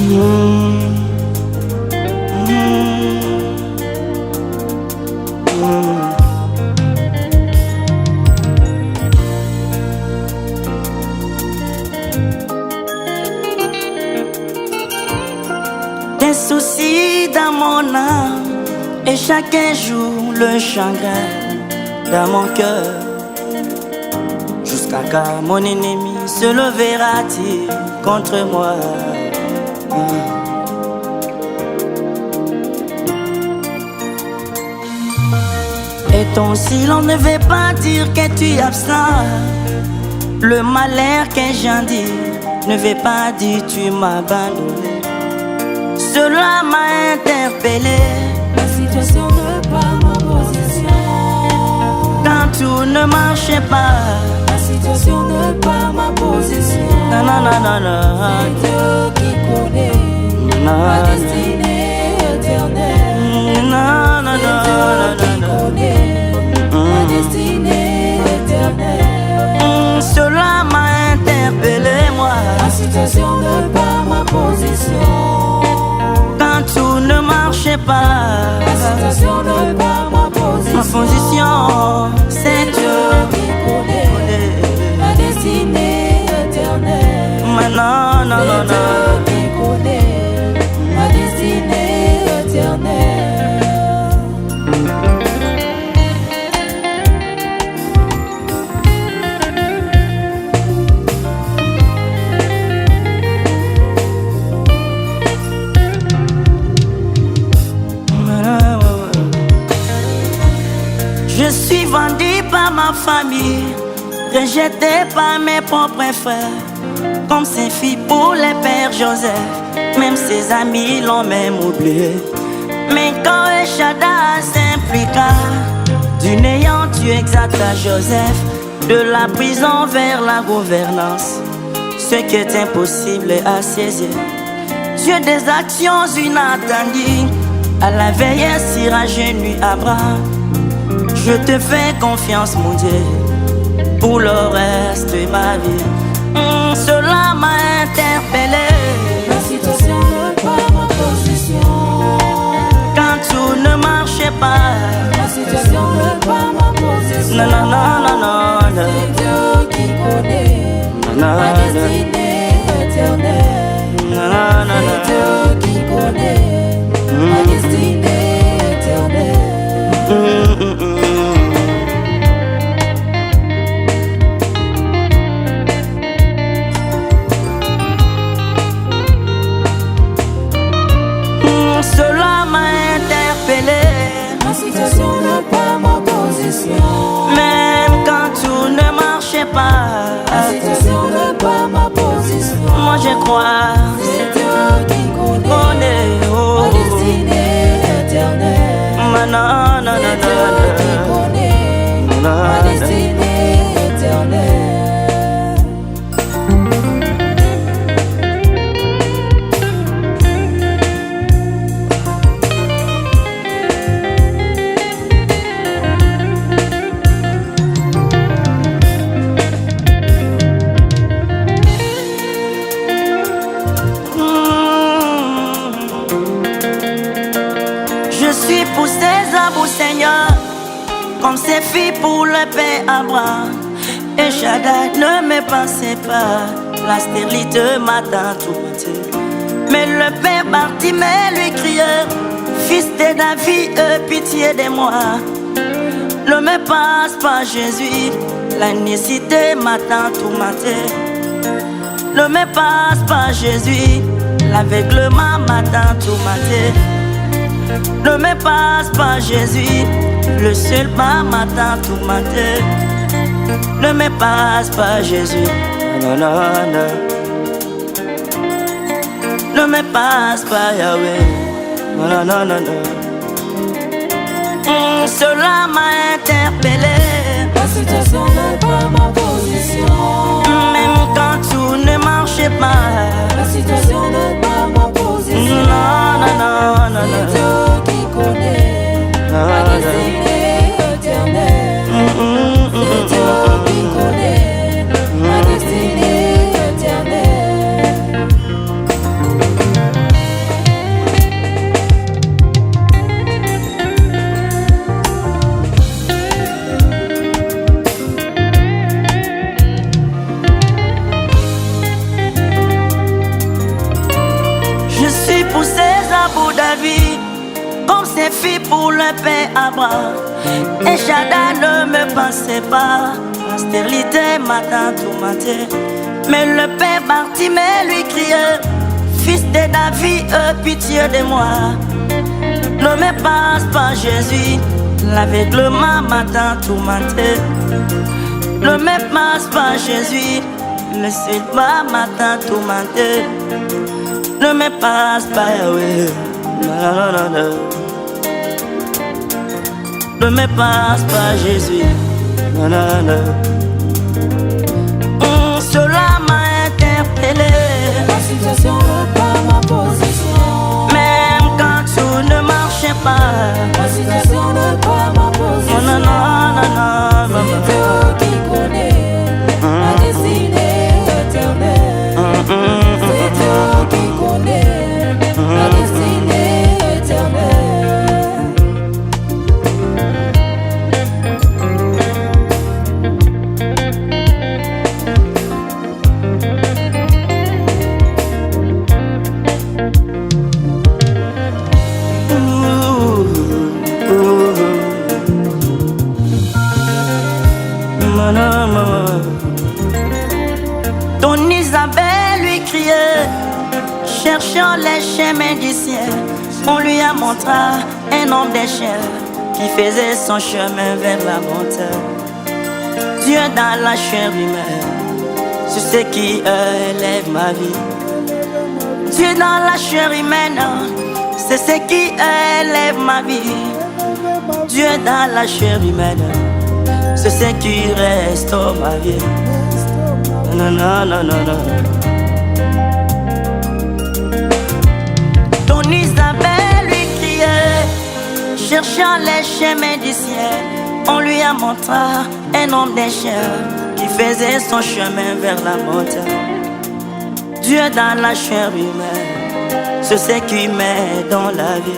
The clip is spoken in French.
Des soucis dans mon âme et chacun joue le chagrin dans mon cœur. Jusqu'à quand mon ennemi se levera-t-il contre moi? Et ton silence ne veut pas dire que tu es absent. Le malheur que j'en dis ne veut pas dire que tu m'as abandonné. Cela m'a interpellé. La situation n'est pas ma position. Quand tout ne marchait pas. La situation n'est pas ma position. Non, non, non, non, non. C'est Dieu qui connaît ma destinée éternelle. Non, non, non, C'est Dieu qui connaît ma destinée éternelle. Cela m'a interpellé, moi. La situation n'est pas ma position. Quand tout ne marchait pas. La situation n'est pas ma position. Ma position, c'est Dieu qui connaît ma destinée éternelle. Non, non, non, non. C'est Dieu qui connaît ma destinée éternelle. Je suis vendu par ma famille, rejeté par mes propres frères, comme ses filles pour les pères Joseph. Même ses amis l'ont même oublié. Mais quand Eshada s'impliqua, du néant tu exaltas Joseph, de la prison vers la gouvernance. Ce qui est impossible à saisir. Dieu des actions inattendues, à la veille ainsi rajeuni Abraham. Je te fais confiance, mon Dieu, pour le reste de ma vie. Cela m'a interpellé. La situation n'est pas ma position. Quand tout ne marchait pas. La situation n'est pas ma position. Non, non, non, non, non, non. C'est Dieu qui connaît ma destinée éternelle. C'est Dieu qui connaît ma destinée éternelle. Cela m'a interpellé. La situation n'est pas ma position. Même quand tout ne marchait pas. La situation n'est pas ma position. Moi je crois. C'est Dieu qui connaît ma destinée éternelle. Non, non, non, C'est Dieu qui connaît ma destinée éternelle. Je suis poussé à bout, Seigneur, comme ces filles pour le père Abraham. Et Shaddai ne me pensait pas, la stérilité m'attend tout entier. Mais le père Bartimée lui criait, fils de David, aie pitié de moi. Ne me passe pas Jésus, la nécessité m'attend tout matin. Ne me passe pas Jésus, l'aveuglement m'attend tout matin. Ne me passe pas Jésus, le seul pas m'attend tout matin. Ne me passe pas Jésus, non, non, non. Ne me passe pas Yahweh, non, non, non, non. Cela m'a interpellé. La situation n'est pas ma position. Même quand tout ne marchait pas. La situation n'est pas ma position. Non, non, non, non, C'est non. Dieu qui connaît ma destinée éternelle. C'est Dieu qui connaît ma destinée éternelle. ces filles pour le père Abraham. Et Shaddai ne me pensait pas. La stérilité matin tout matin. Mais le père Bartimée lui criait: Fils de David, aie pitié de moi. Ne me passe pas Jésus, l'aveuglement matin tout matin. Ne me passe pas Jésus, le silba matin tout matin. Ne me passe pas Yahweh, ne me passe pas Jésus. Cela m'a interpellé. La situation n'est pas ma position. Même quand tout ne marchait pas. La situation n'est pas ma position. Non, non, non, non, non. C'est Dieu qui connaît ma destinée éternelle. C'est Dieu qui connaît ma destinée éternelle. Ton Isabelle lui criait, cherchant les chemins du ciel. On lui a montré un homme des chers qui faisait son chemin vers la montagne. Dieu dans la chair humaine, c'est ce qui élève ma vie. Dieu dans la chair humaine, c'est ce qui élève ma vie. Dieu dans la chair humaine, c'est ce qui restaure ma vie. Non, non, non, non, non. Ton Isabelle lui criait, cherchant les chemins du ciel. On lui a montré un homme des chairs qui faisait son chemin vers la montagne. Dieu dans la chair humaine, c'est ce qui met dans la vie.